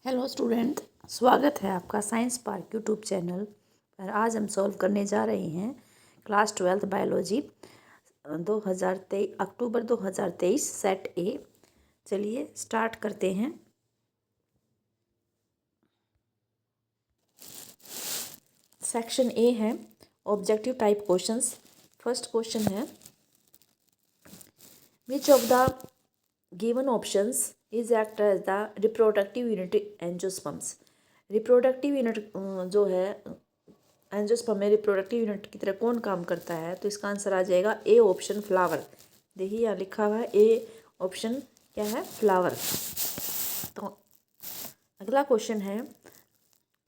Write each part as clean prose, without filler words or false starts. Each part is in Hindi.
हेलो स्टूडेंट, स्वागत है आपका साइंस पार्क यूट्यूब चैनल पर। आज हम सॉल्व करने जा रहे हैं class 12 biology 2023 October 2023 set A. चलिए स्टार्ट करते हैं। सेक्शन ए है objective type questions. First question है, which of the given options is act as the reproductive unit angiosperms. Reproductive unit जो है एंजियोस्पर्म में रिप्रोडक्टिव यूनिट की तरह कौन काम करता है, तो इसका आंसर आ जाएगा ए ऑप्शन फ्लावर। देखिए यहाँ लिखा हुआ है ए ऑप्शन क्या है, फ्लावर। तो अगला क्वेश्चन है,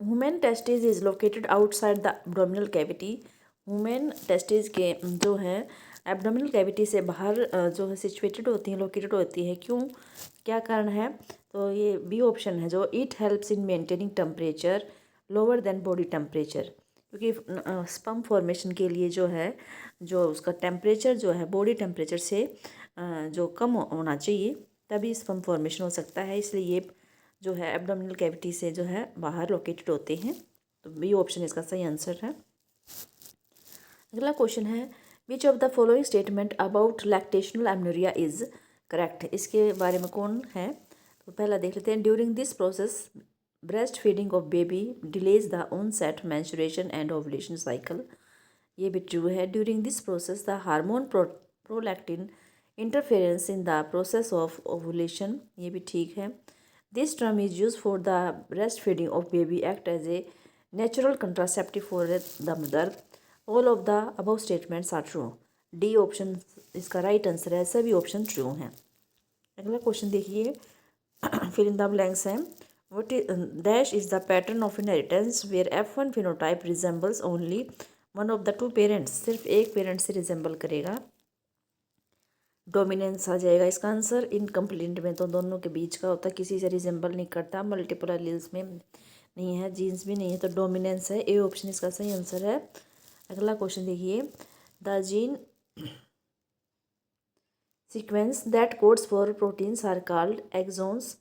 women testis is located outside the abdominal cavity. Women testis के जो है एब्डोमिनल कैविटी से बाहर जो है सिचुएटेड होती हैं, लोकेटेड होती है। क्यों, क्या कारण है, तो ये बी ऑप्शन है जो it helps in maintaining temperature lower than body temperature. क्योंकि स्पर्म फॉर्मेशन के लिए जो है जो उसका टेम्परेचर जो है बॉडी टेम्परेचर से जो कम होना चाहिए तभी स्पर्म फॉर्मेशन हो सकता है। इसलिए ये जो है एब्डोमिनल कैविटी से जो है बाहर लोकेटेड होते हैं। तो बी ऑप्शन इसका सही आंसर है। अगला क्वेश्चन है, which of the following statement about lactational amenorrhoea is correct. इसके बारे में कौन है, तो पहला देख लेते हैं। During this process breast feeding of baby delays the onset menstruation and ovulation cycle. ये भी ट्रू है। During this process the hormone prolactin interference in the process of ovulation. ये भी ठीक है। This term is use for the breast feeding of baby act as a natural contraceptive for the mother. All of the above statements are true. D option इसका राइट आंसर है, सभी ऑप्शन ट्रू हैं। अगला क्वेश्चन देखिए, फिल इन द ब्लैंक्स हैं। What is dash is the pattern of inheritance where F1 phenotype resembles only one of the two parents। सिर्फ एक पेरेंट से रिजेंबल करेगा। डोमिनेंस आ जाएगा इसका आंसर। इनकम्प्लीट में तो दोनों के बीच का होता है, किसी से रिजेंबल नहीं करता। मल्टीपल एलील्स में नहीं है, जीन्स भी नहीं है, तो डोमिनेंस है। ए ऑप्शन इसका सही आंसर है। अगला क्वेश्चन देखिए, the gene sequence that codes for proteins are called exons.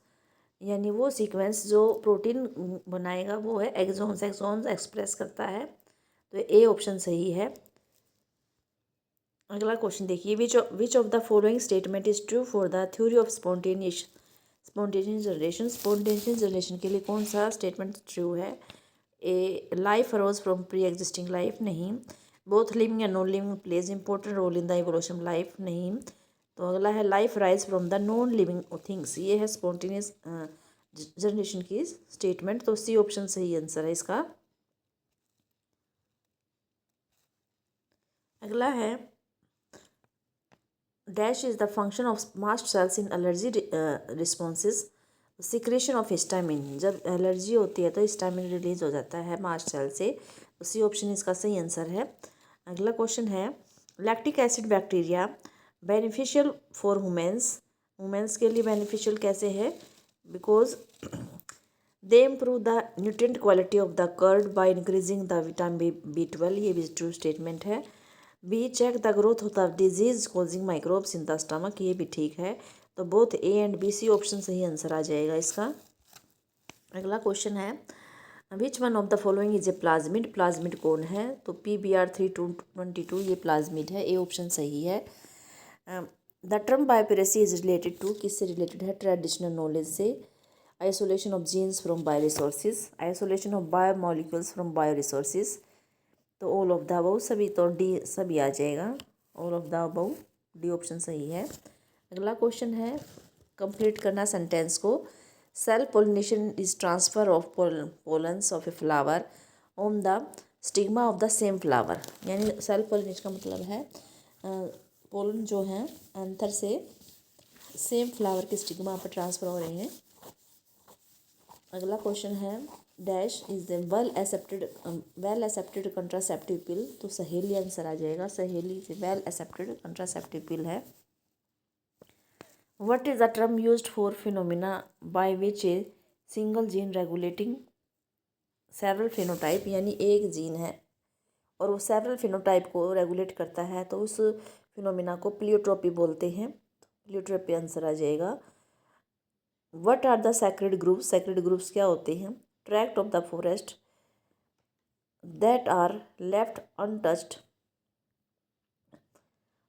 यानी वो सीक्वेंस जो प्रोटीन बनाएगा वो है एक्सोन्स। एक्सोन्स एक्सप्रेस करता है, तो ए ऑप्शन सही है। अगला क्वेश्चन देखिए, which of the following statement is true for the theory of spontaneous generation. Spontaneous generation के लिए कौन सा स्टेटमेंट ट्रू है। A life arose from pre existing life, नहीं। Both living and non living plays important role in the evolution life, नहीं। तो अगला है life rise from the non living things. ये है स्पॉन्टेनियस जनरेशन की स्टेटमेंट, तो सी ऑप्शन सही आंसर है इसका। अगला है, dash is the function of mast cells in allergy responses. Secretion of histamine, जब एलर्जी होती है तो हिस्टामिन रिलीज हो जाता है मास्ट सेल से, तो सी ऑप्शन इसका सही आंसर है। अगला क्वेश्चन है, lactic acid bacteria beneficial for womens. Womens के लिए बेनिफिशियल कैसे है, because they improve the nutrient quality of the curd by increasing the vitamin B12। ये भी ट्रू स्टेटमेंट है। B check the growth of the disease causing microbes in the stomach. ये भी ठीक है। तो both A and B, C option सही आंसर आ जाएगा इसका। अगला क्वेश्चन है, which one of the following is a plasmid. Plasmid कौन है, तो PBr322 ये प्लाज्मिड है। ए ऑप्शन सही है। The term biopiracy is related to, किससे रिलेटेड है, ट्रेडिशनल नॉलेज से। Isolation of genes from bio resources, isolation of bio molecules from bio resources. तो ऑल ऑफ द अबव, सभी तो डी सभी आ जाएगा। All of the above, D option सही है। अगला क्वेश्चन है, कंप्लीट करना सेंटेंस को। Self pollination is transfer of pollens of a flower on the stigma of the same flower. यानी सेल पोलिनेशन का मतलब है पोलन जो है एंथर से सेम फ्लावर के स्टिग्मा पर ट्रांसफर हो रहे हैं। अगला क्वेश्चन है, dash is the well accepted contraceptive pill. तो सहेली आंसर आ जाएगा। सहेली से वेल एक्सेप्टेड कंट्रासेप्टिव पिल है। What is the term used for phenomena by which a single gene regulating several phenotype. यानी एक जीन है और वो सेवरल फिनोटाइप को रेगुलेट करता है, तो उस फिनोमिना को प्लियोट्रोपी बोलते हैं। प्लियोट्रोपी आंसर आ जाएगा। What are the sacred groups, sacred groups क्या होते हैं? Tract of the forest that are left untouched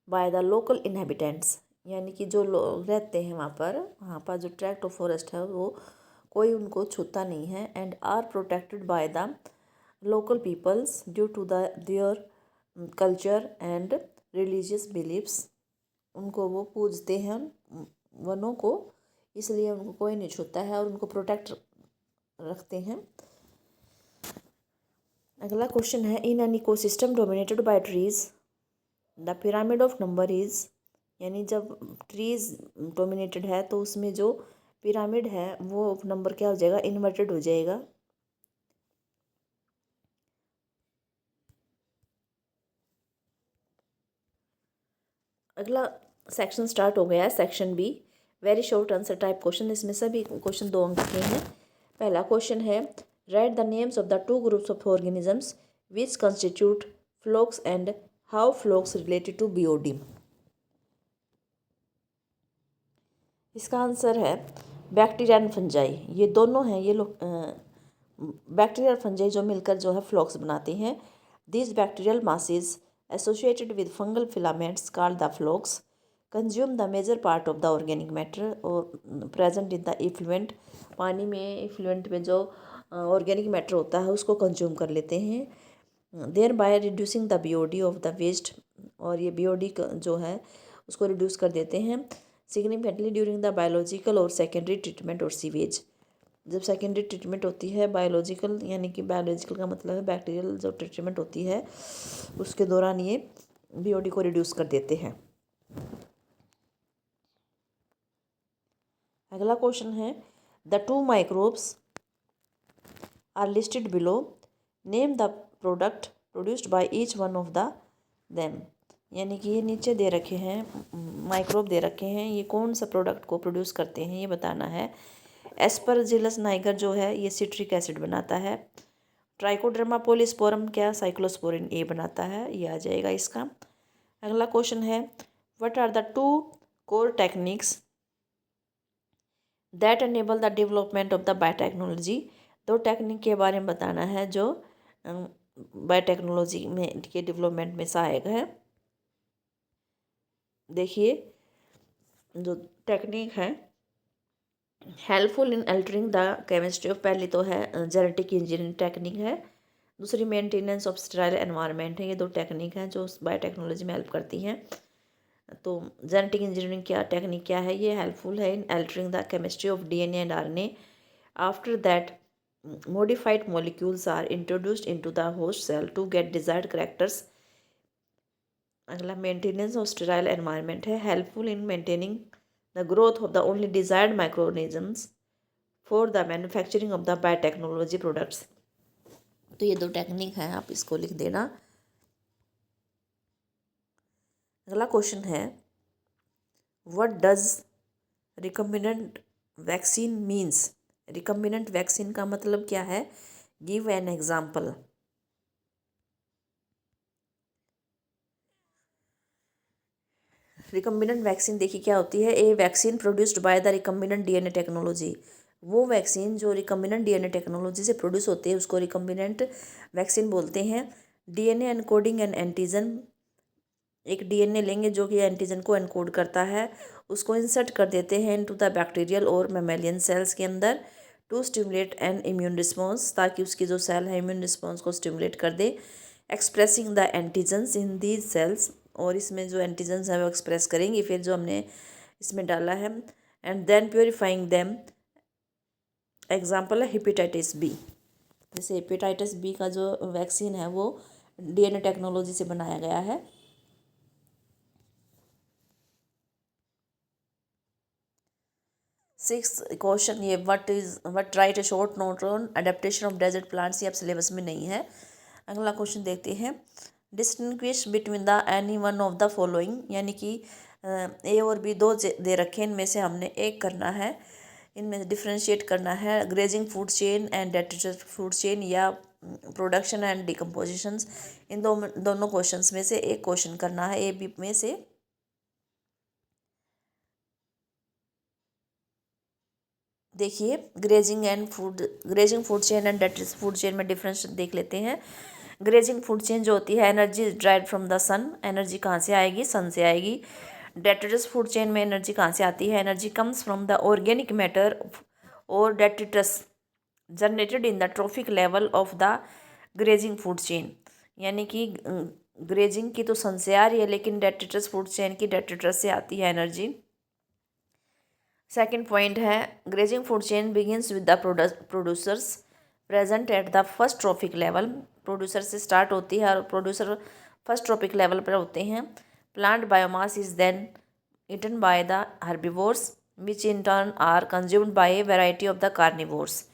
by the local inhabitants, यानी कि जो लोग रहते हैं वहाँ पर जो ट्रैक्ट ऑफ फॉरेस्ट है वो कोई उनको छूता नहीं है। And are protected by the local peoples due to the their culture and religious beliefs, उनको वो पूजते हैं वनों को, इसलिए उनको कोई नहीं छूता है और उनको प्रोटेक्ट रखते हैं। अगला क्वेश्चन है, in an ecosystem dominated by trees the pyramid of number is, यानी जब ट्रीज डोमिनेटेड है तो उसमें जो पिरामिड है वो नंबर क्या हो जाएगा? इन्वर्टेड हो जाएगा। अगला सेक्शन स्टार्ट हो गया है, section B, very short answer type question. इसमें सभी क्वेश्चन 2 अंक के हैं। पहला क्वेश्चन है, write the names of the 2 groups of organisms which constitute flocs and how flocs related to BOD. इसका आंसर है बैक्टीरिया एंड फंजाई, ये दोनों हैं, ये लोग बैक्टीरिया और फंजाई जो मिलकर जो है फ्लोक्स बनाते हैं। This bacterial masses associated with fungal filaments called the flocs consume the major part of the organic matter और प्रेजेंट इन द इफ्लुएंट, पानी में इफ्लुएंट में जो ऑर्गेनिक मैटर होता है उसको कंज्यूम कर लेते हैं। Thereby reducing the BOD of the waste, और ये बीओडी जो है उसको रिड्यूस कर देते हैं सिग्निफिकेंटली ड्यूरिंग द बायोलॉजिकल और सेकेंडरी ट्रीटमेंट और सीवेज। जब सेकेंडरी ट्रीटमेंट होती है बायोलॉजिकल, यानी कि बायोलॉजिकल का मतलब है बैक्टीरियल जो ट्रीटमेंट होती है उसके दौरान ये बीओडी को रिड्यूस कर देते हैं। अगला क्वेश्चन है, the 2 microbes are listed below, name the product produced by each one of the them, यानी कि ये नीचे दे रखे हैं माइक्रोब दे रखे हैं, ये कौन सा प्रोडक्ट को प्रोड्यूस करते हैं ये बताना है। एस्परजिलस नाइगर जो है ये सिट्रिक एसिड बनाता है। ट्राइकोडर्मा पोलिस्पोरम क्या साइक्लोस्पोरिन ए बनाता है, ये आ जाएगा इसका। अगला क्वेश्चन है, what are the 2 core techniques that enable the development of the biotechnology, 2 technique के बारे में बताना है जो बायोटेक्नोलॉजी में के डेवलपमेंट में सहायक है। देखिए जो टेक्निक है, helpful in altering the chemistry of, पहली तो है जेनेटिक इंजीनियरिंग टेक्निक है, दूसरी मेंटेनेंस ऑफ स्टेराइल एनवायरनमेंट है। ये 2 टेक्निक हैं जो बायोटेक्नोलॉजी में हेल्प करती हैं। तो जेनेटिक इंजीनियरिंग क्या टेक्निक क्या है? ये हेल्पफुल है in altering the chemistry of DNA and RNA after that modified molecules are introduced into the host cell to get desired characters। अगला मेंटेनेंस ऑफ स्टेराइल एनवायरनमेंट है, helpful in maintaining the growth of the only desired microorganisms for the manufacturing of the biotechnology products. तो ये 2 टेक्निक हैं, आप इसको लिख देना। अगला क्वेश्चन है, what does recombinant vaccine means, recombinant vaccine का मतलब क्या है? Give an example. Recombinant vaccine देखिए क्या होती है, a vaccine produced by the recombinant DNA technology, वो वैक्सीन जो रिकम्बिनेंट डीएनए टेक्नोलॉजी से प्रोड्यूस होती है उसको रिकम्बिनेंट वैक्सीन बोलते हैं। डीएनए एनकोडिंग एंड एंटीजन, एक डीएनए लेंगे जो कि एंटीजन को एनकोड करता है, उसको इंसर्ट कर देते हैं इनटू द बैक्टीरियल और मैमेलियन सेल्स के अंदर to stimulate an immune response, ताकि उसकी जो सेल है इम्यून रिस्पॉन्स को स्टिमुलेट कर दे। Expressing the antigens in these cells, और इसमें जो एंटीजन्स हैं वो एक्सप्रेस करेंगे फिर जो हमने इसमें डाला है। And then purifying them, example है हेपेटाइटिस बी। जैसे हेपेटाइटिस बी का जो वैक्सीन है वो डीएनए टेक्नोलॉजी से बनाया गया है। 6 क्वेश्चन, ये what write a short note on adaptation of desert plants, ये अब सिलेबस में नहीं है। अगला क्वेश्चन देखते हैं, distinguish between the any one of the following, यानी कि ए और बी 2 दे रखे हैं, इनमें से हमने एक करना है, इनमें से डिफ्रेंशिएट करना है। Grazing food chain and detritus food chain या प्रोडक्शन एंड डिकम्पोजिशंस, इन दोनों क्वेश्चंस में से एक क्वेश्चन करना है ए बी में से। देखिए grazing food chain and detritus food chain में डिफरेंस देख लेते हैं। ग्रेजिंग फूड चेन जो होती है, energy drive from the sun, energy कहाँ से आएगी, सन से आएगी। डेट्रिटिस फूड चेन में एनर्जी कहाँ से आती है, energy comes from the organic matter और detritus generated in the trophic level of the grazing food chain. यानी कि ग्रेजिंग की तो सन से आ रही है, लेकिन डेट्रिटस फूड चेन की डेट्रिटस से आती है एनर्जी। सेकेंड पॉइंट है, grazing food chain begins with the producers present at the first trophic level. Producer से स्टार्ट होती है और प्रोड्यूसर फर्स्ट ट्रॉपिक लेवल पर होते हैं। Plant biomass is then eaten by the herbivores which in turn are consumed by a variety of the carnivores.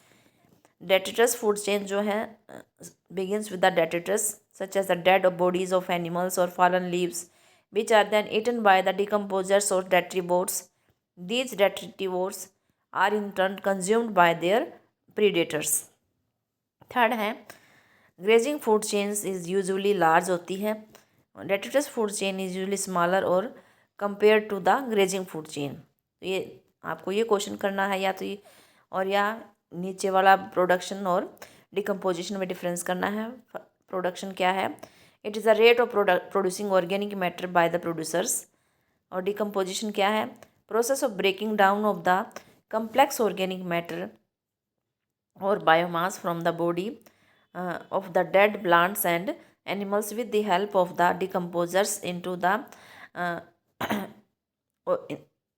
Detritus food chain जो है begins with the detritus such as the dead bodies of animals और fallen leaves which are then eaten by the decomposers और detritivores. These detritivores are in turn consumed by their predators. Third है, grazing food chains is usually large होती है। Detritus food chain is usually smaller और compare to the grazing food chain. तो ये आपको ये क्वेश्चन करना है, या तो ये और या नीचे वाला प्रोडक्शन और डिकम्पोजिशन में डिफरेंस करना है। प्रोडक्शन क्या है, it is the rate of producing organic matter by the producers. और डिकम्पोजिशन क्या है, process of breaking down of the complex organic matter or biomass from the body of the dead plants and animals with the help of the decomposers into the uh,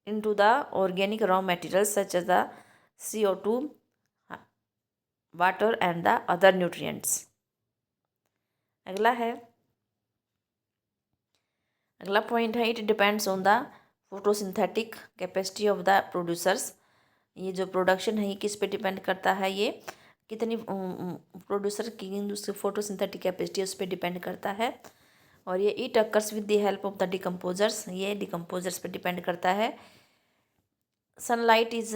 into the organic raw materials such as the CO2, water and the other nutrients. अगला पॉइंट है, it depends on the photosynthetic capacity of the producers. ये जो प्रोडक्शन है ये किस पे डिपेंड करता है, ये कितनी प्रोड्यूसर की उसकी फोटोसिंथेटिक कैपेसिटी उस पर डिपेंड करता है। और ये it occurs with the help of the decomposers, ये डिकम्पोजर्स पे डिपेंड करता है। Sunlight is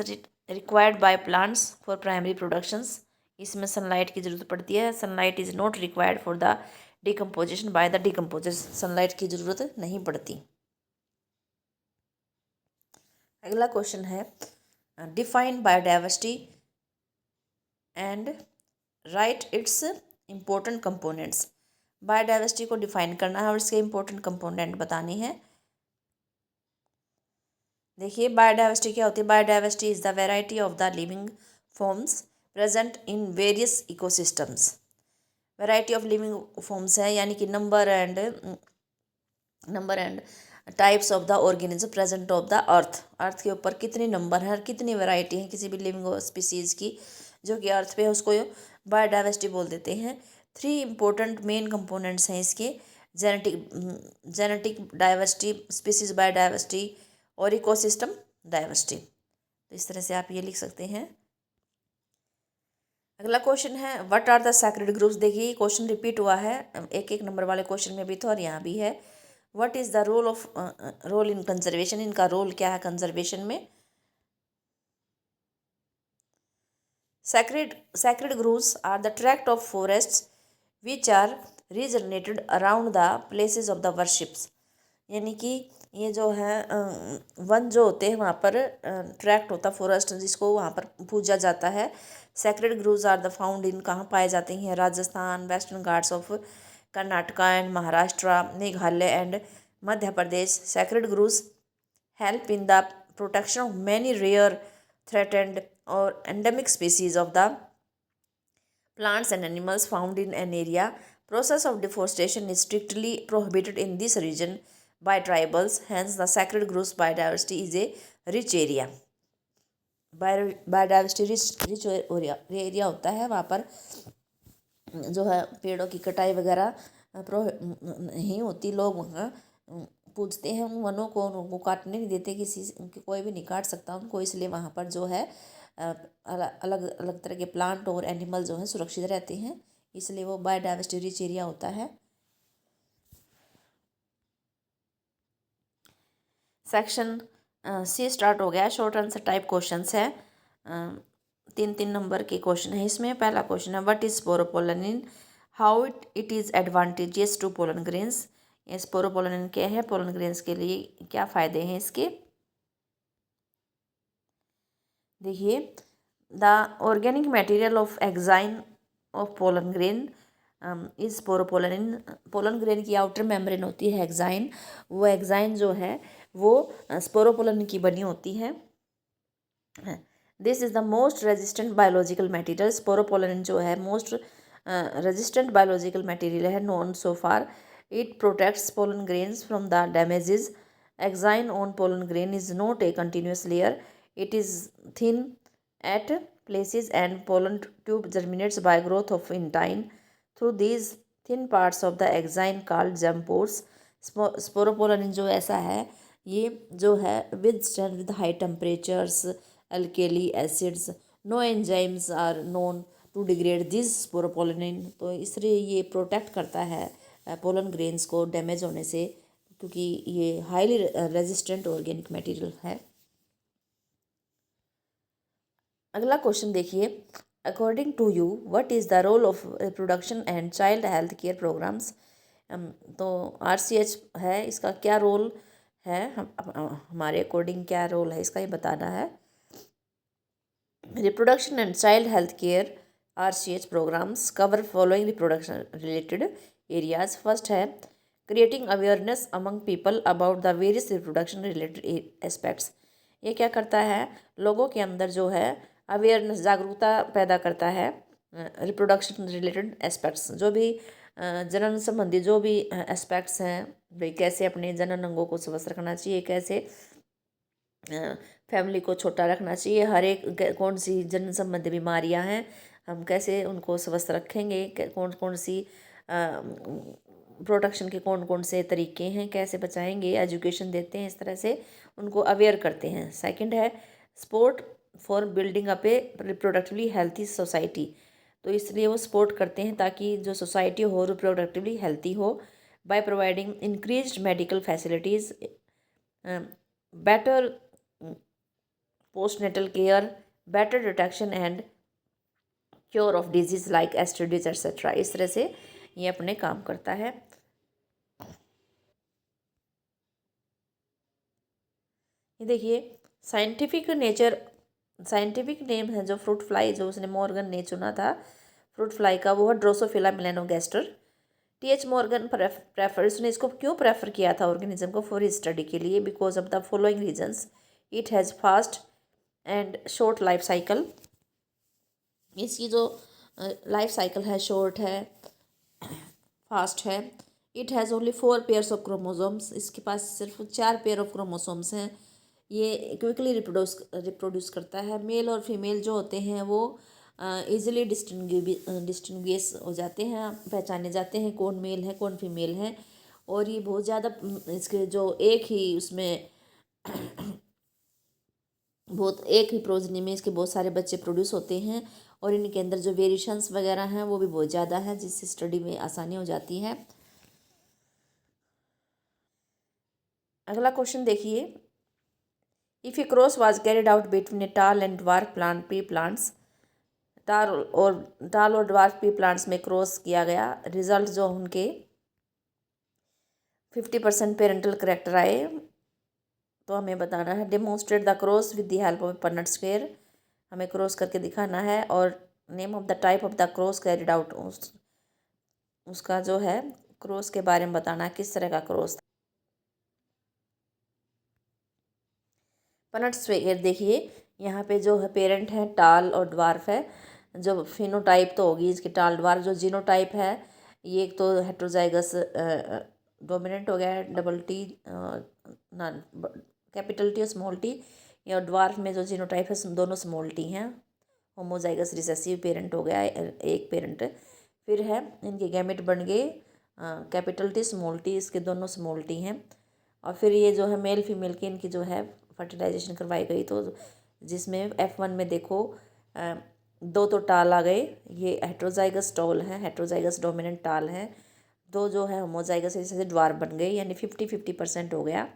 required by plants for primary productions, इसमें सनलाइट की ज़रूरत पड़ती है। Sunlight is not required for the decomposition bye the decomposers, sunlight की ज़रूरत नहीं पड़ती। अगला क्वेश्चन है, define biodiversity and right it's important components. Biodiversity को डिफाइन करना है और इसके इम्पोर्टेंट कंपोनेंट बताने हैं। देखिए बायोडाइवर्सिटी क्या होती है, biodiversity is the variety of the living forms present in various ecosystems. Variety of living forms है, यानी कि number and types of the organism present of the earth के ऊपर कितने नंबर हैं और कितनी वैरायटी है किसी भी लिविंग स्पीसीज़ की जो कि अर्थ पे है, उसको बायोडाइवर्सिटी बोल देते हैं। 3 इम्पोर्टेंट मेन कंपोनेंट्स हैं इसके, जेनेटिक डाइवर्सिटी, स्पीसीज बायोडाइवर्सिटी और इकोसिस्टम डाइवर्सिटी। तो इस तरह से आप ये लिख सकते हैं। अगला क्वेश्चन है, what are the sacred groups. देखिए क्वेश्चन रिपीट हुआ है, एक नंबर वाले क्वेश्चन में भी था और यहाँ भी है। What is the role in conservation, इनका रोल क्या है कंजर्वेशन में। Sacred groves are the tract of forests which are regenerated around the places of the worships. यानी कि ये जो है वन जो होते हैं वहाँ पर ट्रैक्ट होता है फॉरेस्ट, जिसको वहाँ पर पूजा जाता है। Sacred groves are the found in, कहाँ पाए जाते हैं, Rajasthan, western Ghats of Karnataka and Maharashtra, Meghalaya and Madhya Pradesh. Sacred groves help in the protection of many rare, threatened और endemic species of the plants and animals found in an area. Process of deforestation is strictly prohibited in this region by tribals. Hence, the sacred groves biodiversity is a rich area. Biodiversity rich area होता है, वहाँ पर जो है पेड़ों की कटाई वगैरह नहीं होती। लोग वहाँ पूजते हैं उन वनों को, उनको काटने नहीं देते, कोई भी नहीं काट सकता उनको, इसलिए वहाँ पर जो है अलग अलग तरह के प्लांट और एनिमल जो हैं सुरक्षित रहते हैं, इसलिए वो बायोडाइवर्सिटी रिच एरिया होता है। सेक्शन सी स्टार्ट हो गया, शॉर्ट आंसर टाइप क्वेश्चंस है। 3 नंबर के क्वेश्चन है इसमें। पहला क्वेश्चन है, what is sporopollenin, how it is advantages to pollen grains. ये स्पोरोपोलेनिन क्या है, पोलन ग्रेन्स के लिए क्या फ़ायदे हैं इसके। देखिए The organic material of exine of pollen grain is sporopollenin. Pollen grain की आउटर मेम्ब्रेन होती है एक्साइन, वो एक्साइन जो है वो स्पोरोपोलन की बनी होती है। This is the most resistant biological material. Sporopollenin जो है मोस्ट रेजिस्टेंट बायोलॉजिकल मटेरियल है known so far. It protects pollen grains from the damages. Exine on pollen grain is not a continuous layer, it is thin at places and pollen tube germinates by growth of intine through these thin parts of the exine called germ pores. Sporopollen जो ऐसा है, ये जो है withstand with high temperatures, alkali acids, no enzymes are known to degrade this sporopollen। तो इसलिए ये प्रोटेक्ट करता है पोलन ग्रेन्स को डैमेज होने से, क्योंकि ये हाईली रेजिस्टेंट ऑर्गेनिक मटेरियल है। अगला क्वेश्चन देखिए, according to you what is the role of reproduction and child health care programs. तो RCH है, इसका क्या रोल है, हमारे अकॉर्डिंग क्या रोल है इसका ये बताना है। Reproduction and child health care RCH programs cover following reproduction related areas. First है creating awareness among people about the various reproduction related aspects. ये क्या करता है, लोगों के अंदर जो है अवेयरनेस, जागरूकता पैदा करता है रिप्रोडक्शन रिलेटेड एस्पेक्ट्स, जो भी जनन संबंधी जो भी एस्पेक्ट्स हैं, भाई कैसे अपने जनन अंगों को स्वस्थ रखना चाहिए, कैसे फैमिली को छोटा रखना चाहिए, हर एक कौन सी जनन संबंधी बीमारियां हैं, हम कैसे उनको स्वस्थ रखेंगे, कौन कौन सी प्रोटेक्शन के कौन कौन से तरीके हैं, कैसे बचाएंगे, एजुकेशन देते हैं, इस तरह से उनको अवेयर करते हैं। सेकंड है sport for building up A reproductively healthy society. तो इसलिए वो सपोर्ट करते हैं ताकि जो सोसाइटी हो रिप्रोडक्टिवली हेल्थी हो, by providing increased medical facilities, better postnatal care, better detection and cure of disease like STDs etcetera. इस तरह से ये अपने काम करता है। ये देखिए साइंटिफिक नेम है जो फ्रूट फ्लाई, जो उसने मॉर्गन ने चुना था फ्रूट फ्लाई का, वो है ड्रोसोफिला मेलानोगैस्टर। TH मॉर्गन प्रेफर, उसने इसको क्यों प्रेफर किया था ऑर्गेनिज्म को फॉर स्टडी के लिए, because of the following reasons. It has fast and short life cycle. इसकी जो लाइफ साइकिल है शॉर्ट है, फास्ट है। It has only 4 pairs of chromosomes, इसके पास सिर्फ 4 पेयर ऑफ क्रोमोसोम्स हैं। ये क्विकली रिप्रोड्यूस करता है। मेल और फीमेल जो होते हैं वो ईजिली डिस्टिंग्विश हो जाते हैं, पहचाने जाते हैं कौन मेल है कौन फीमेल है। और ये बहुत ज़्यादा इसके जो एक ही उसमें एक ही प्रोजनी में इसके बहुत सारे बच्चे प्रोड्यूस होते हैं, और इनके अंदर जो वेरिएशंस वगैरह हैं वो भी बहुत ज़्यादा है, जिससे स्टडी में आसानी हो जाती है। अगला क्वेश्चन देखिए, if a cross was carried out between a tall and dwarf plant pea plants, tall और ड्वार्फ पी प्लांट्स में क्रॉस किया गया, रिजल्ट जो उनके 50% पेरेंटल करेक्टर आए, तो हमें बताना है demonstrate the cross with the help of punnett square. हमें क्रॉस करके दिखाना है, और name of the type of the cross carried out, उसका जो है क्रॉस के बारे में बताना है, किस तरह का क्रॉस। पन्नट स्क्वेयर देखिए, यहाँ पे जो है पेरेंट है टाल और ड्वार्फ है। जो फिनोटाइप तो होगी इसकी टाल ड्वार्फ, जो जीनोटाइप है ये एक तो हेट्रोजाइगस डोमिनेंट हो गया है, डबल टी ना कैपिटल टी और स्मॉल टी। या ड्वार्फ में जो जीनोटाइप है दोनों स्मॉल टी हैं। होमोजाइगस रिसेसिव पेरेंट हो गया एक पेरेंट। फिर है इनके गैमेट बन गए कैपिटल टी स्मॉल टी, इसके दोनों स्मॉल टी हैं। और फिर ये जो है मेल फीमेल की इनकी जो है फर्टिलाइजेशन करवाई गई, तो जिसमें F1 में देखो 2 तो टाल आ गए, ये हेट्रोजाइगस टॉल है, हेट्रोजाइगस डोमिनेंट टाल है। 2 जो है होमोजाइगस जैसे ड्वार्फ बन गए, यानी 50-50% हो गया।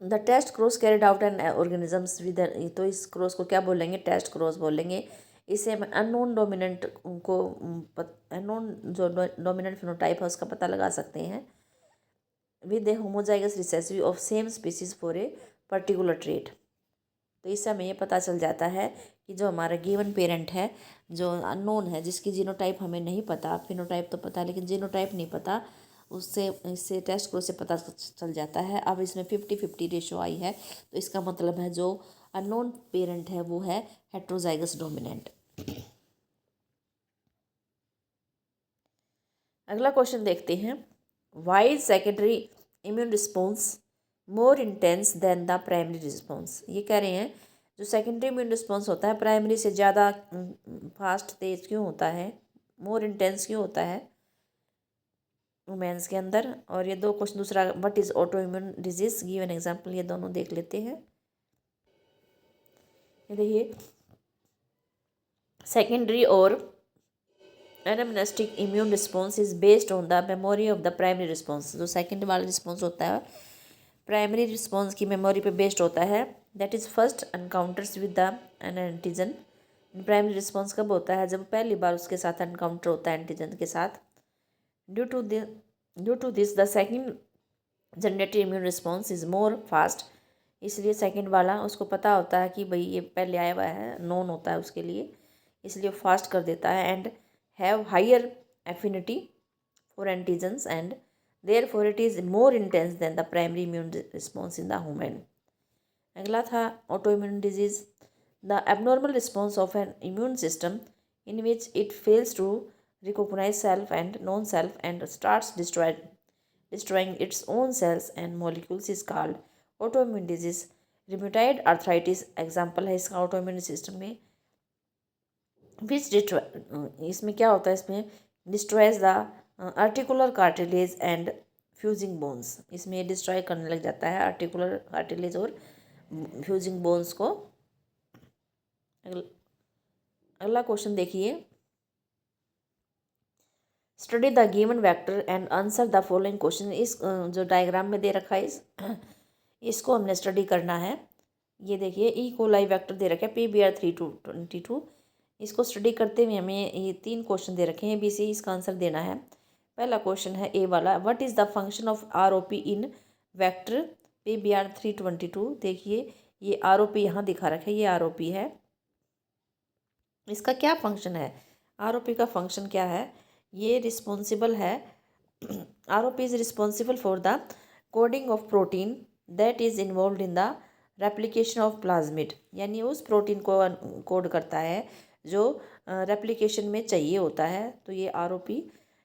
The test cross carried out an organisms with, तो इस क्रॉस को क्या बोलेंगे, टेस्ट क्रॉस बोलेंगे। इसे हम अननोन डोमिनेंट को अननोन जो डोमिनेंट फिनोटाइप है उसका पता लगा सकते हैं with A homozygous recessive of same species for a particular trait. तो इससे हमें ये पता चल जाता है कि जो हमारा गिवन पेरेंट है, जो अननोन है, जिसकी जीनोटाइप हमें नहीं पता, फिनोटाइप तो पता है लेकिन जीनोटाइप नहीं पता, उससे इससे टेस्ट को से पता चल जाता है। अब इसमें 50-50 रेशो आई है, तो इसका मतलब है जो अननोन पेरेंट है वो है हेट्रोजाइगस डोमिनेंट। अगला क्वेश्चन देखते हैं। Why is secondary immune response more intense than the primary response. ये कह रहे हैं जो सेकेंडरी इम्यून रिस्पॉन्स होता है प्राइमरी से ज़्यादा फास्ट तेज क्यों होता है, मोर इंटेंस क्यों होता है वुमेन्स के अंदर। और ये दो क्वेश्चन, दूसरा what is auto immune disease, give an example, ये दोनों देख लेते हैं। ये देखिए सेकेंडरी और anamnestic immune response is based on the memory of the primary response. जो सेकेंड वाला रिस्पॉन्स होता है प्राइमरी रिस्पॉन्स की मेमोरी पे बेस्ड होता है। That is first encounters with the an antigen. Primary response कब होता है, जब पहली बार उसके साथ एनकाउंटर होता है एंटीजन के साथ। Due to this the second generated immune response is more fast. इसलिए सेकेंड वाला उसको पता होता है कि भाई ये पहले आया हुआ है, नोन होता है उसके लिए, इसलिए फास्ट कर देता है and have higher affinity for antigens and therefore it is more intense than the primary immune response in the human. अगला था autoimmune disease, the abnormal response of an immune system in which it fails to recognize self and non-self and starts destroying its own cells and molecules is called autoimmune disease. Rheumatoid arthritis example है इसका autoimmune system में। which destroy इसमें क्या होता है, इसमें destroys the articular cartilage and fusing bones. इसमें डिस्ट्रॉय करने लग जाता है आर्टिकुलर कार्टिलेज और फ्यूजिंग बोन्स को। अगला क्वेश्चन देखिए। Study the given vector and answer the following question. इस जो डायग्राम में दे रखा है इसको हमने स्टडी करना है। ये देखिए ई कोलाई वेक्टर दे रखा है PBR322। इसको स्टडी करते हुए हमें ये 3 क्वेश्चन दे रखे हैं ABC, इसका आंसर देना है। पहला क्वेश्चन है ए वाला, what is the function of ROP in vector PBR322। देखिए ये ROP यहाँ दिखा रखा है, ये ROP है, इसका क्या फंक्शन है, ROP का फंक्शन क्या है, ये रिस्पॉन्सिबल है ROP is responsible for the coding of protein that is involve in the replication of plasmid. यानी उस प्रोटीन को कोड करता है जो रेप्लिकेशन में चाहिए होता है। तो ये ROP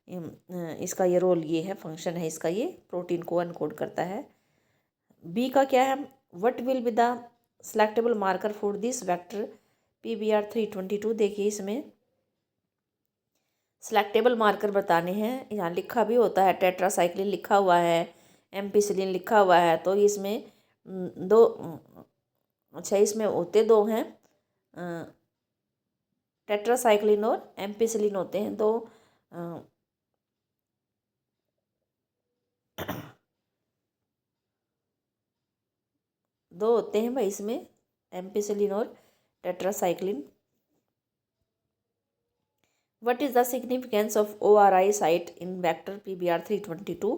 इसका ये रोल ये है, फंक्शन है इसका, ये प्रोटीन को अनकोड करता है। बी का क्या है, what will be the selectable marker for this vector PBR322। देखिए इसमें सेलेक्टेबल मार्कर बताने हैं, यहाँ लिखा भी होता है टेट्रासाइक्लिन लिखा हुआ है, एम्पिसिलिन लिखा हुआ है। तो इसमें दो, अच्छा इसमें होते दो हैं, टेट्रासाइक्लिन और एम्पिसिलिन होते हैं दो। दो होते हैं भाई इसमें, एम्पिसिलिन और tetracycline. What is the significance of ORI site in vector PBR322।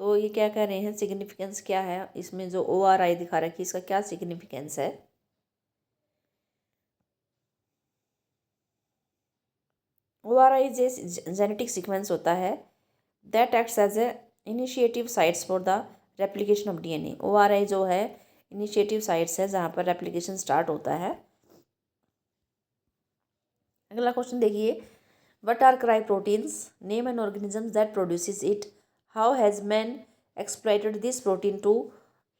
तो ये क्या कह रहे हैं, सिग्निफिकेंस क्या है, इसमें जो ORI दिखा रखी है इसका क्या सिग्निफिकेंस है। ORI जे जेनेटिक सीक्वेंस होता है that acts as a initiative sites for the replication of DNA। ORI जो है इनिशिएटिव साइट्स है जहाँ पर रेप्लिकेशन स्टार्ट होता है। अगला क्वेश्चन देखिए, what are cry proteins, name an organism that produces it, how has man exploited this protein to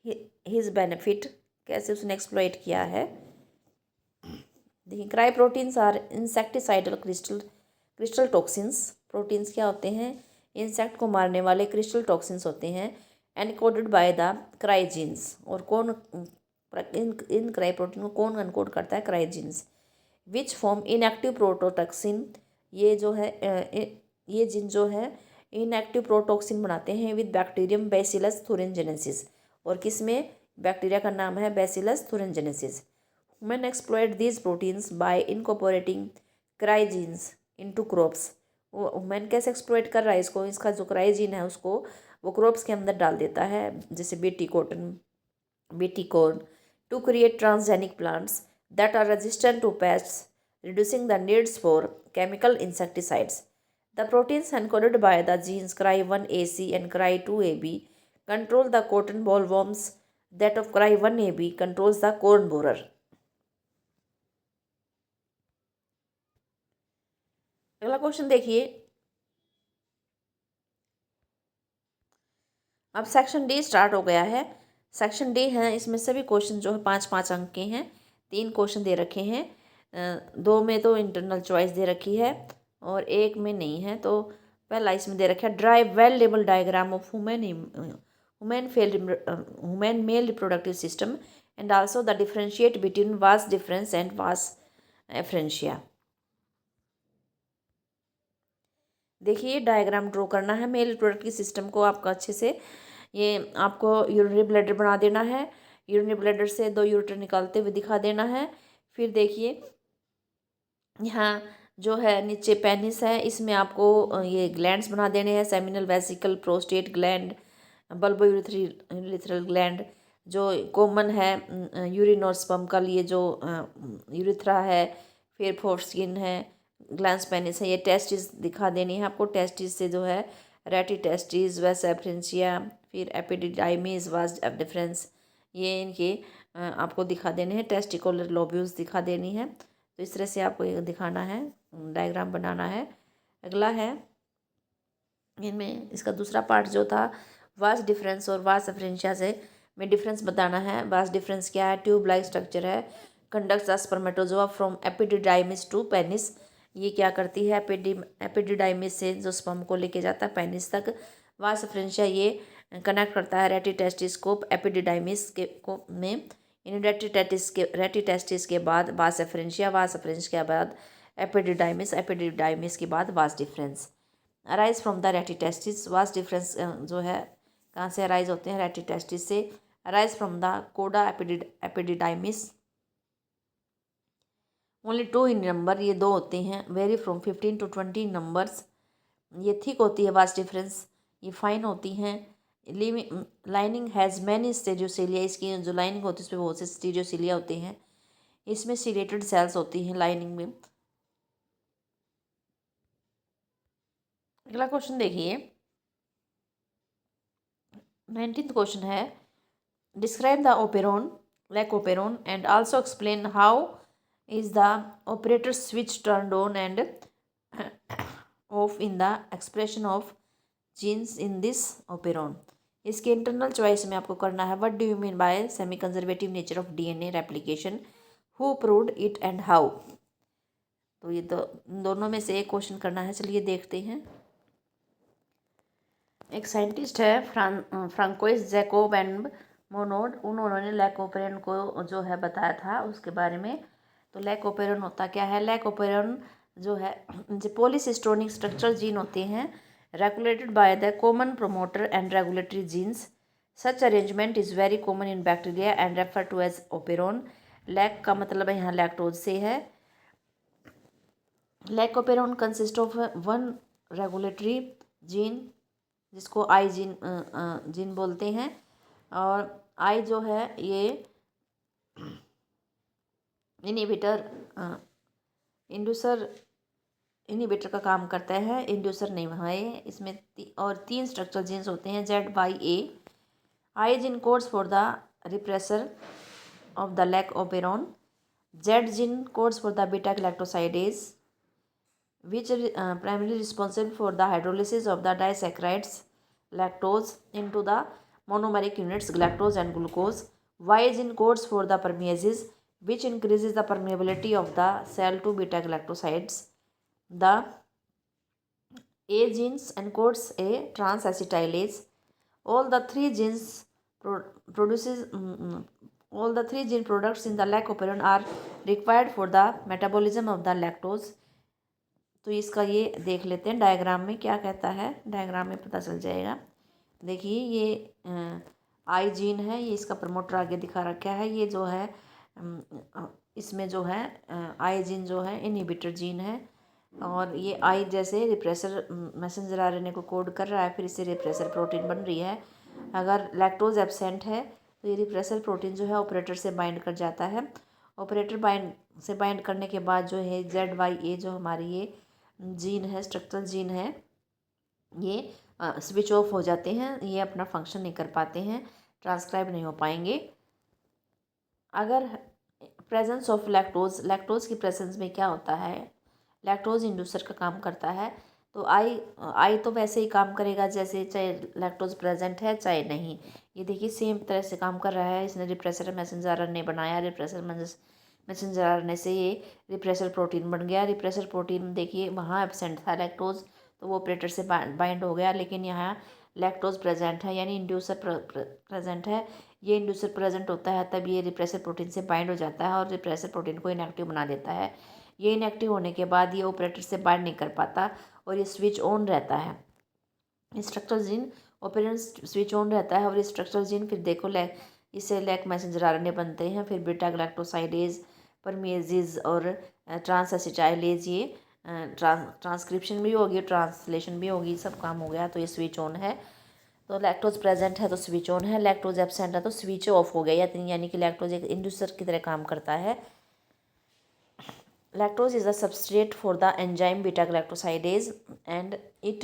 his benefit. कैसे उसने एक्सप्लॉइट किया है। देखिए cry proteins are insecticidal crystal toxins. Proteins क्या होते हैं, इंसेक्ट को मारने वाले क्रिस्टल टॉक्सिन्स होते हैं, encoded by the cry genes. और कौन इन क्राई प्रोटीन को कौन अनकोड करता है, cry genes. Which form inactive prototoxin, ये जो है ये जिन जो है इनएक्टिव प्रोटॉक्सिन बनाते हैं विद बैक्टीरियम बैसिलस थुरिनजेनेसिस। और किसमें, बैक्टीरिया का नाम है Bacillus thuringiensis. Human exploit these proteins by incorporating cry genes into crops. वो ह्यूमन कैसे एक्सप्लॉइट कर रहा है इसको, इसका जो क्राइजीन है उसको वो क्रॉप्स के अंदर डाल देता है, जैसे BT corn, to create transgenic plants that are resistant to pests, reducing the needs for chemical insecticides. The proteins encoded by the genes CRY1AC and CRY2AB control the cotton bollworms. That of CRY1AB controls the corn borer. अगला क्वेश्चन देखिए। अब सेक्शन डी स्टार्ट हो गया है। सेक्शन डी है, इसमें सभी क्वेश्चन जो है 5-5 अंक के हैं। 3 क्वेश्चन दे रखे हैं, 2 में तो इंटरनल चॉइस दे रखी है और 1 में नहीं है। तो पहला इसमें दे रखा है drive well label diagram of human male reproductive system and also the differentiate between vas deferens and वास एफरेंशिया। देखिए डायग्राम ड्रॉ करना है मेल रिप्रोडक्टिव सिस्टम को आपको अच्छे से। ये आपको यूरिनरी ब्लैडर बना देना है, यूरिनरी ब्लैडर से 2 यूरेटर निकालते हुए दिखा देना है। फिर देखिए यहाँ जो है नीचे पेनिस है, इसमें आपको ये ग्लैंड्स बना देने हैं, seminal vesicle, prostate gland, bulbo urethral gland जो कॉमन है यूरिन और स्पर्म का लिए जो यूरिथ्रा है। फिर फोर्स्किन है, ग्लैंस पेनिस है, ये टेस्टिस दिखा देनी है आपको। टेस्टिस से जो है रेटी टेस्टिस, वास एफरेंशिया, फिर एपिडिडाइमिस, वास डिफरेंस, ये इनके आपको दिखा देने हैं। टेस्टिकुलर लोब्यूल्स दिखा देनी है। तो इस तरह से आपको ये दिखाना है, डायग्राम बनाना है। अगला है इनमें इसका दूसरा पार्ट जो था वास डिफरेंस और वास एफरेंशिया से में डिफरेंस बताना है। वास डिफरेंस क्या है? ट्यूब लाइक स्ट्रक्चर है, conducts the spermatozoa from epididymis to penis. ये क्या करती है? एपिडिडाइमिस से जो स्पर्म को लेके जाता है पेनिस तक। वास एफरेंशिया ये कनेक्ट करता है रेटी टेस्टिस को एपिडिडाइमिस के को में। इन रेटी टेस्टिस के बाद वास एफरेंस के बाद एपिडिडाइमिस, एपिडिडाइमिस के बाद vas deferens. Arise from the रेटी टेस्टिस। वास डिफरेंस जो है कहाँ से अराइज होते हैं? रेटी टेस्टिस से। Arise from the cauda epididymis. Only 2 in number, ये 2 होते हैं। Vary from 15 to 20 numbers. ये थिक होती है वास डिफरेंस, ये फाइन होती हैं। Lining has many stereocilia. इसकी जो लाइनिंग होती है उसमें बहुत से स्टेरियोसिलिया होते हैं। इसमें सीलेटेड सेल्स होती हैं लाइनिंग में। अगला क्वेश्चन देखिए, 19th क्वेश्चन है describe the operon, lac operon and also explain how is the operator switch turned on and off in the expression of genes in this operon. इसके इंटरनल चॉइस में आपको करना है what do you mean by semi conservative nature of DNA replication, who proved it and how. तो ये दोनों में से एक क्वेश्चन करना है। चलिए देखते हैं। एक साइंटिस्ट है फ्रांकोइस जैकोब एंड मोनोड, उन्होंने लैकोपेरन को जो है बताया था उसके बारे में। तो लैकोपेरन होता क्या है? लैकोपेरन जो है जो पॉलीसिस्टोनिक स्ट्रक्चर जीन होते हैं regulated by the common promoter and regulatory genes. Such arrangement is very common in bacteria and referred to as operon. Lac का मतलब है यहाँ लैक्टोज से है। Lac operon consist of 1 regulatory gene जिसको आई जीन बोलते हैं, और आई जो है ये इनिबिटर का काम करता है, इंड्यूसर नहीं है। इसमें और 3 स्ट्रक्चरल जीन्स होते हैं Z by A. I gene codes for the repressor of the lac operon. Z gene codes for the beta galactosidase which primarily responsible for the hydrolysis of the disaccharides lactose into the monomeric units galactose and glucose. Y gene codes for the permeases which increases the permeability of the cell to beta galactosides. The A genes encodes a transacetylase. All the 3 genes all the 3 gene products in the lactoperon are required for the metabolism of the lactose. तो इसका ये देख लेते हैं डायग्राम में क्या कहता है। डायग्राम में पता चल जाएगा। देखिए ये आई जीन है, ये इसका प्रमोटर आगे दिखा रखा है। ये जो है इसमें जो है आई जीन जो है इनहिबिटर जीन है, और ये आई जैसे रिप्रेसर मैसेंजर आरएनए को कोड कर रहा है, फिर इससे रिप्रेसर प्रोटीन बन रही है। अगर लैक्टोज एब्सेंट है तो ये रिप्रेसर प्रोटीन जो है ऑपरेटर से बाइंड कर जाता है। ऑपरेटर बाइंड करने के बाद जो है ZYA जो हमारी ये जीन है, स्ट्रक्चरल जीन है, ये स्विच ऑफ हो जाते हैं, ये अपना फंक्शन नहीं कर पाते हैं, ट्रांसक्राइब नहीं हो पाएंगे। अगर प्रेजेंस ऑफ लैक्टोज की प्रेजेंस में क्या होता है, लैक्टोज इंड्यूसर का काम करता है। तो आई तो वैसे ही काम करेगा जैसे चाहे लैक्टोज प्रेजेंट है चाहे नहीं। ये देखिए सेम तरह से काम कर रहा है। इसने रिप्रेसर मैसेंजर आरएनए बनाया, रिप्रेसर मैसेंजर आरएनए से ये रिप्रेसर प्रोटीन बन गया। रिप्रेसर प्रोटीन देखिए वहाँ एब्सेंट था लैक्टोज, तो वो ऑपरेटर से बाइंड हो गया, लेकिन यहाँ लैक्टोज प्रेजेंट है यानी इंड्यूसर प्रेजेंट है। ये इंड्यूसर प्रेजेंट होता है तब ये रिप्रेसर प्रोटीन से बाइंड हो जाता है और रिप्रेसर प्रोटीन को इनएक्टिव बना देता है। ये इनएक्टिव होने के बाद ये ऑपरेटर से बाइंड नहीं कर पाता और ये स्विच ऑन रहता है। Structural gene operator switch on रहता है और ये स्ट्रक्चरल जीन फिर देखो इससे लैक मैसेंजर आरएनए बनते हैं, फिर बीटा गैलेक्टोसाइडेज, परमेजेज और ट्रांसएसिटाइलेज, ये ट्रांसक्रिप्शन भी होगी, ट्रांसलेशन भी होगी, सब काम हो गया। तो ये स्विच ऑन है। तो लैक्टोज प्रेजेंट है तो स्विच ऑन है, लैक्टोज एब्सेंट है तो स्विच ऑफ हो गया, यानी कि लैक्टोज एक इंड्यूसर की तरह काम करता है। Lactose is a substrate for the enzyme beta galactosidase and it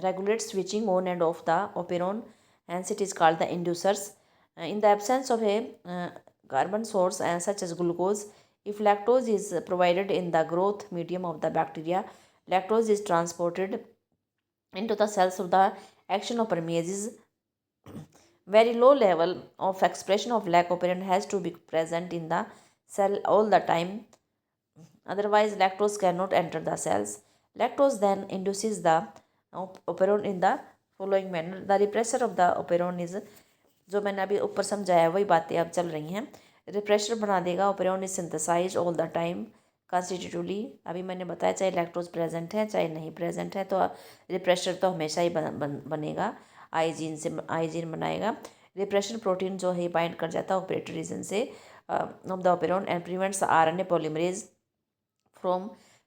regulates switching on and off the operon, hence it is called the inducers. In the absence of a carbon source such as glucose, if lactose is provided in the growth medium of the bacteria, lactose is transported into the cells of the action of permeases. Very low level of expression of lac operon has to be present in the cell all the time, otherwise lactose cannot enter the cells. Lactose then induces the operon in the following manner. The repressor of the operon is, जो मैंने अभी ऊपर समझाया वही बातें अब चल रही हैं। रिप्रेशर बना देगा, operon is synthesize all the time constitutively. अभी मैंने बताया चाहे लैक्टोज प्रेजेंट है चाहे नहीं प्रेजेंट है तो रिप्रेशर तो हमेशा ही बनेगा, आईजीन बनाएगा। रिप्रेशर प्रोटीन जो है बाइंड कर जाता है ऑपरेटर रीजन से of the operon and prevents RNA polymerase from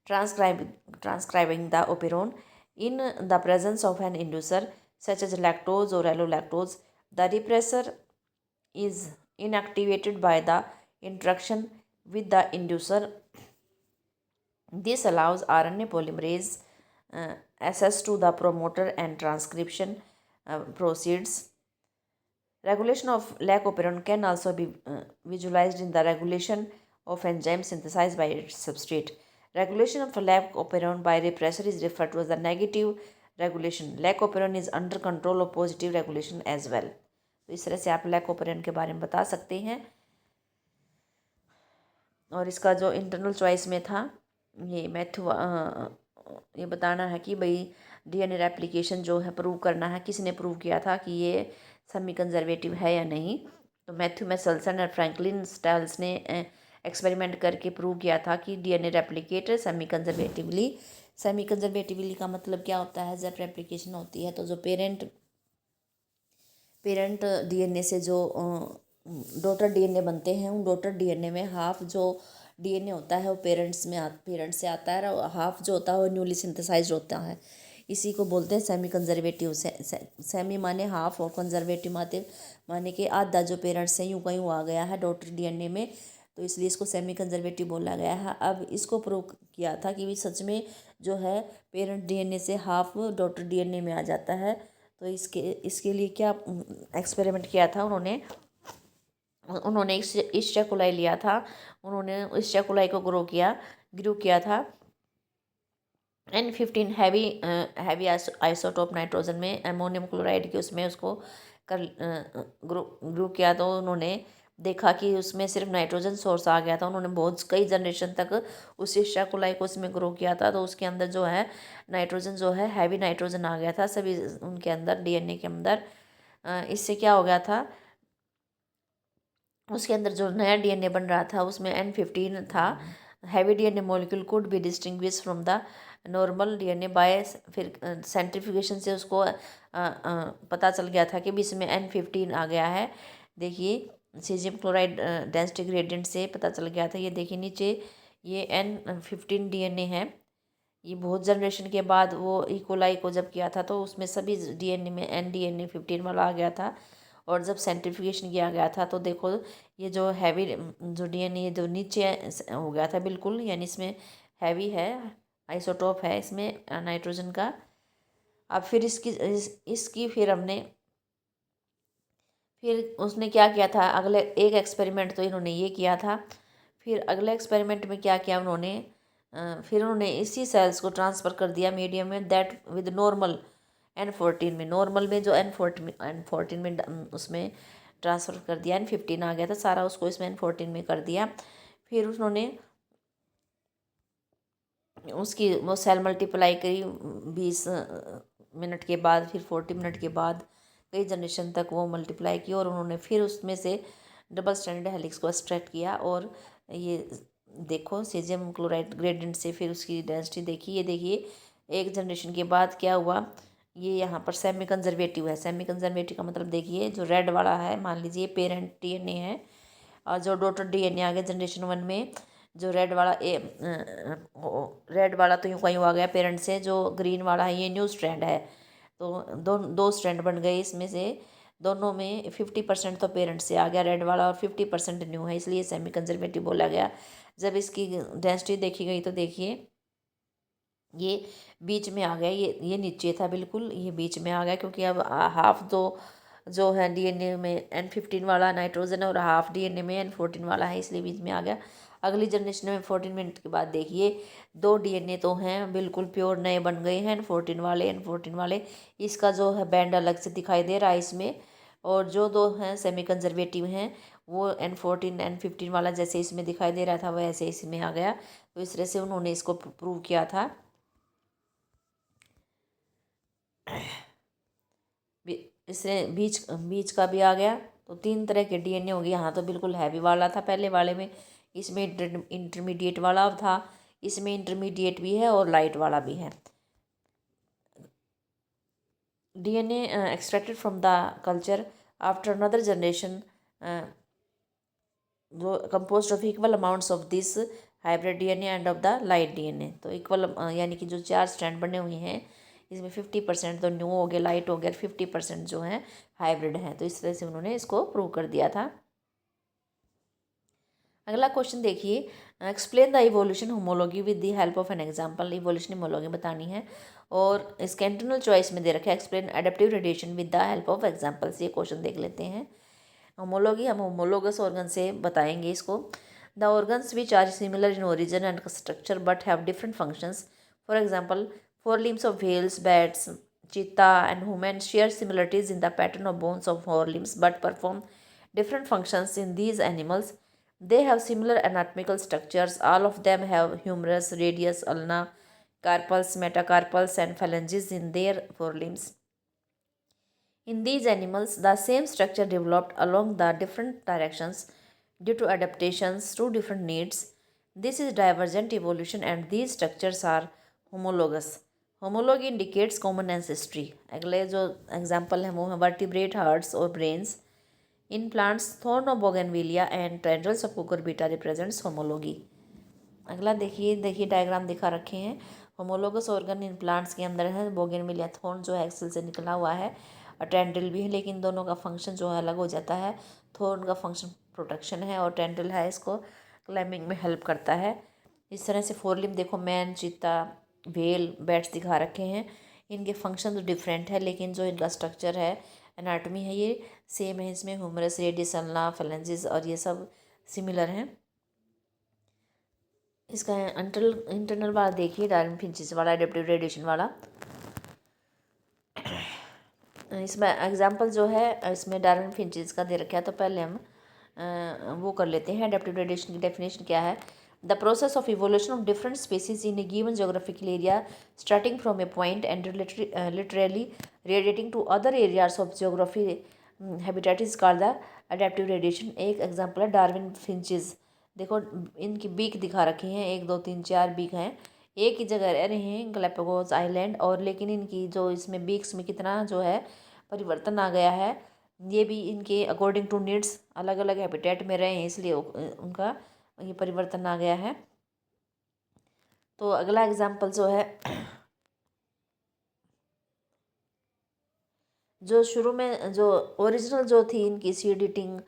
transcribing the operon. In the presence of an inducer such as lactose or allolactose, the repressor is inactivated by the interaction with the inducer. This allows RNA polymerase access to the promoter and transcription proceeds. Regulation of lac operon can also be visualized in the regulation of enzyme synthesized by its substrate. Regulation of lac operon by repressor is referred to as the negative regulation. Lac operon is under control of positive regulation as well. तो इस तरह से आप lac operon के बारे में बता सकते हैं। और इसका जो इंटरनल चॉइस में था ये मैथ्यू, ये बताना है कि भाई डीएनए रेप्लिकेशन जो है प्रूव करना है, किसने प्रूव किया था कि ये सेमी कंजर्वेटिव है या नहीं। तो मैथ्यू मेसल्सन और फ्रैंकलिन स्टाइल्स ने एक्सपेरिमेंट करके प्रूव किया था कि DNA replicate semi conservatively. Semi conservatively का मतलब क्या होता है, जब रेप्लिकेशन होती है तो जो पेरेंट डीएनए से जो डॉटर डीएनए बनते हैं, उन डॉटर डीएनए में हाफ जो डीएनए होता है वो पेरेंट्स से आता है और हाफ जो होता है वो न्यूली सिंथेसाइज्ड होता है। इसी को बोलते हैं सेमी कंजर्वेटिव। सेमी माने हाफ और कंजर्वेटिव माने कि आधा जो पेरेंट्स से यूँ कहीं आ गया है डॉटर डीएनए में, तो इसलिए इसको सेमी कंजर्वेटिव बोला गया है। अब इसको प्रूव किया था कि सच में जो है पेरेंट डीएनए से हाफ डॉटर डीएनए में आ जाता है। तो इसके लिए क्या एक्सपेरिमेंट किया था उन्होंने इस्टा कोलाई लिया था, उन्होंने इस्टा कोलाई को ग्रो किया था N15 हैवी आइसोटोप नाइट्रोजन में अमोनियम क्लोराइड के उसमें उसको ग्रो किया। तो उन्होंने देखा कि उसमें सिर्फ नाइट्रोजन सोर्स आ गया था। उन्होंने बहुत कई जनरेशन तक उस इस्टा कोलाई को उसमें ग्रो किया था, तो उसके अंदर जो है नाइट्रोजन जो है हैवी नाइट्रोजन आ गया था सभी उनके अंदर, डीएनए के अंदर। इससे क्या हो गया था, उसके अंदर जो नया डीएनए बन रहा था उसमें N15 था। Heavy DNA molecule could be distinguish from the normal DNA by, फिर सेंट्रीफ्यूगेशन से उसको पता चल गया था कि भी इसमें N15 आ गया है। देखिए सीजियम क्लोराइड डेंसिटी ग्रेडियंट से पता चल गया था। ये देखिए नीचे ये N15 डीएनए है। ये बहुत जनरेशन के बाद वो इकोलाई को जब किया था तो उसमें सभी डीएनए में NDNA 15 वाला आ गया था और जब सेंट्रीफ्यूगेशन किया गया था तो देखो ये जो हैवी जो डीएनए जो नीचे हो गया था बिल्कुल, यानी इसमें हैवी है, आइसोटोप है इसमें नाइट्रोजन का। अब फिर इसकी फिर हमने फिर उसने क्या किया था, अगले एक एक्सपेरिमेंट तो इन्होंने ये किया था। फिर अगले एक्सपेरिमेंट में क्या किया उन्होंने, फिर उन्होंने इसी सेल्स को ट्रांसफ़र कर दिया मीडियम में, दैट विद नॉर्मल N14 में, नॉर्मल में जो N14 में उसमें ट्रांसफ़र कर दिया, N15 आ गया था सारा, उसको इसमें N14 में कर दिया। फिर उन्होंने उसकी वो सेल मल्टीप्लाई करी 20 मिनट के बाद, फिर 40 मिनट के बाद, कई जनरेशन तक वो मल्टीप्लाई की, और उन्होंने फिर उसमें से डबल स्ट्रैंडेड हेलिक्स को एक्सट्रैक्ट किया। और ये देखो सीजियम क्लोराइड ग्रेडियंट से फिर उसकी डेंसिटी देखी। ये देखिए एक जनरेशन के बाद क्या हुआ, ये यहाँ पर सेमी कंजर्वेटिव है। सेमी कंजर्वेटिव का मतलब देखिए जो रेड वाला है, मान लीजिए पेरेंट डीएनए है, और जो डॉटर डीएनए आ गया जनरेशन 1 में, जो रेड वाला तो यूँ कहीं आ गया पेरेंट से, जो ग्रीन वाला है ये न्यू स्ट्रैंड है। तो दो स्ट्रैंड बन गए इसमें से, दोनों में 50% तो पेरेंट से आ गया रेड वाला, और 50% न्यू है, इसलिए सेमी कंजर्वेटिव बोला गया। जब इसकी डेंसिटी देखी गई तो देखिए ये बीच में आ गया, ये नीचे था बिल्कुल, ये बीच में आ गया, क्योंकि अब हाफ दो जो है डीएनए में N15 वाला नाइट्रोजन है, और हाफ डीएनए में N14 वाला है, इसलिए बीच में आ गया। अगली जनरेशन में 14 मिनट के बाद देखिए दो डीएनए तो हैं बिल्कुल प्योर नए बन गए हैं, N14 वाले। इसका जो है बैंड अलग से दिखाई दे रहा है इसमें, और जो दो हैं सेमी कंजर्वेटिव हैं वो N15 वाला जैसे इसमें दिखाई दे रहा था वैसे इसमें आ गया। तो इस तरह से उन्होंने इसको प्रूव किया था। इससे बीच बीच का भी आ गया। तो 3 तरह के डीएनए हो गए। यहाँ तो बिल्कुल हैवी वाला था पहले वाले में, इसमें इंटरमीडिएट वाला था, इसमें इंटरमीडिएट भी है और लाइट वाला भी है। DNA extracted from the culture after another generation जो composed of equal amounts of this hybrid DNA and of the light DNA. तो इक्वल यानी कि जो 4 स्ट्रैंड बने हुए हैं, इसमें 50% तो न्यू हो गया, लाइट हो गया, 50% जो है हाइब्रिड है। तो इस तरह से उन्होंने इसको प्रूव कर दिया था। अगला क्वेश्चन देखिए, explain the evolution homology with the help of an example. Evolution homology बतानी है, और इसके इंटरनल चॉइस में दे रखा है explain adaptive radiation with the help of examples. ये क्वेश्चन देख लेते हैं। होमोलॉजी हम होमोलोगस ऑर्गन से बताएंगे इसको। The organs which are similar in origin and structure but have different functions. For example four limbs of whales, bats, cheetah and human share similarities in the pattern of bones of four limbs but perform different functions in these animals. They have similar anatomical structures. All of them have humerus, radius, ulna, carpals, metacarpals, and phalanges in their forelimbs. In these animals, the same structure developed along the different directions due to adaptations to different needs. This is divergent evolution, and these structures are homologous. Homology indicates common ancestry. अगले जो एग्जाम्पल है वो है वर्टिब्रेट हार्ट्स और brains. In plants, thorn of bougainvillea and tendrils of cucurbita represents homology. अगला देखिए डायग्राम दिखा रखे हैं। होमोलोगस ऑर्गन इन प्लांट्स के अंदर है। बोगेनविलिया थॉर्न जो है एक्सेल से निकला हुआ है, और टेंड्रिल भी है, लेकिन दोनों का फंक्शन जो है अलग हो जाता है। थॉर्न का फंक्शन प्रोटेक्शन है, और टेंड्रिल है इसको क्लाइंबिंग में हेल्प करता है। इस तरह से फोर लिम्ब देखो, मैन, चीता, व्हेल, बैट्स दिखा रखे हैं। इनके फंक्शन तो डिफरेंट है, लेकिन जो इनका स्ट्रक्चर है, एनाटॉमी है, ये सेम है। इसमें ह्यूमरस, रेडियस, अल्ना, फेलेंजेस और ये सब सिमिलर हैं। इसका इंटरनल वाला देखिए, डार्विन फिंचिस वाला, एडेप्टिव रेडिएशन वाला। इसमें एग्जांपल जो है इसमें डार्विन फिंचिस का दे रखा है, तो पहले हम वो कर लेते हैं। एडेप्टिव रेडिएशन की डेफिनेशन क्या है? The process of evolution of different species in a given geographical area starting from a point and literally radiating to other areas of geography habitat is called the adaptive radiation. एक एग्जांपल है डार्विन फिंचिस। देखो इनकी बीक दिखा रखी हैं, 1 2 3 4 बीक हैं। एक ही जगह रह रहे हैं गैलापागोस आइलैंड, और लेकिन इनकी जो इसमें बीक्स में कितना जो है परिवर्तन आ गया है। ये भी इनके अकॉर्डिंग टू नीड्स अलग अलग हैबिटेट में रहे हैं, इसलिए उनका ये परिवर्तन आ गया है। तो अगला एग्जाम्पल जो है जो शुरू में जो ओरिजिनल जो थी इनकी सीड ईटिंग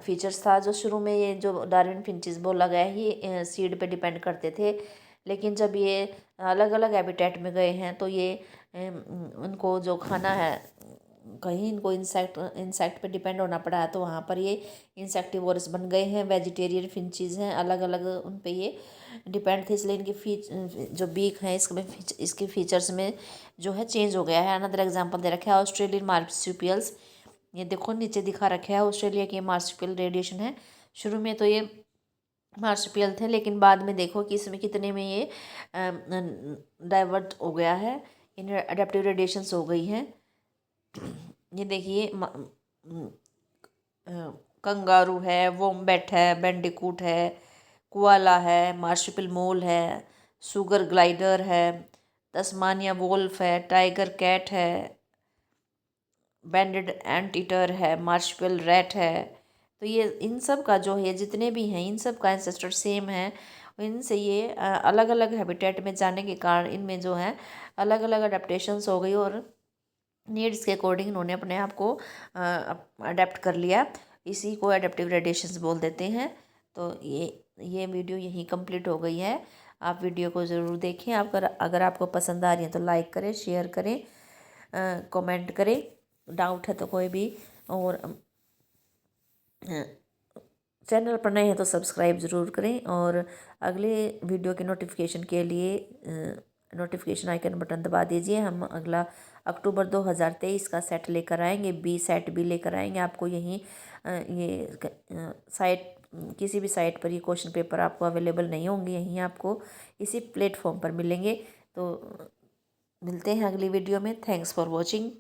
फीचर्स था, जो शुरू में ये जो डार्विन फिंचेस बोला गया ये सीड पे डिपेंड करते थे, लेकिन जब ये अलग अलग हैबिटेट में गए हैं तो ये उनको जो खाना है, कहीं इनको इंसेक्ट पे डिपेंड होना पड़ा है, तो वहाँ पर ये इंसेक्टिवोरस बन गए हैं, वेजिटेरियन फिंचेस हैं, अलग अलग उन पे ये डिपेंड थे, इसलिए इनकी जो बीक है इसके फीचर्स में जो है चेंज हो गया है। अनदर एग्जांपल दे रखा है ऑस्ट्रेलियन मार्supials, ये देखो नीचे दिखा रखा है ऑस्ट्रेलिया के मार्supial रेडिएशन है। शुरू में तो ये मार्supial थे, लेकिन बाद में देखो कि इसमें कितने में ये डाइवर्ट हो गया है, इन्हें अडेप्टिव रेडिएशंस हो गई हैं। ये देखिए कंगारू है, वोम्बेट है, बैंडिकूट है, कोआला है, मार्शिपल मोल है, सुगर ग्लाइडर है, तस्मानिया वोल्फ है, टाइगर कैट है, बैंडेड एंट ईटर है, मार्शिपल रैट है। तो ये इन सब का जो है जितने भी हैं इन सब का एंसेस्टर सेम है। इनसे ये अलग अलग हैबिटेट में जाने के कारण इनमें जो है अलग अलग अडेप्टेशंस हो गई और नीड्स के अकॉर्डिंग इन्होंने अपने आप को अडेप्ट कर लिया। इसी को एडेप्टिव रेडिएशंस बोल देते हैं। तो ये वीडियो यहीं कंप्लीट हो गई है। आप वीडियो को ज़रूर देखें। आप अगर आपको पसंद आ रही है तो लाइक करें, शेयर करें, कमेंट करें। डाउट है तो कोई भी, और चैनल पर नए हैं तो सब्सक्राइब ज़रूर करें, और अगले वीडियो के नोटिफिकेशन के लिए नोटिफिकेशन आइकन बटन दबा दीजिए। हम अगला अक्टूबर 2023 का सेट लेकर आएंगे, बी सेट भी लेकर आएंगे आपको यहीं। ये साइट किसी भी साइट पर ये क्वेश्चन पेपर आपको अवेलेबल नहीं होंगे, यहीं आपको इसी प्लेटफॉर्म पर मिलेंगे। तो मिलते हैं अगली वीडियो में। Thanks for watching.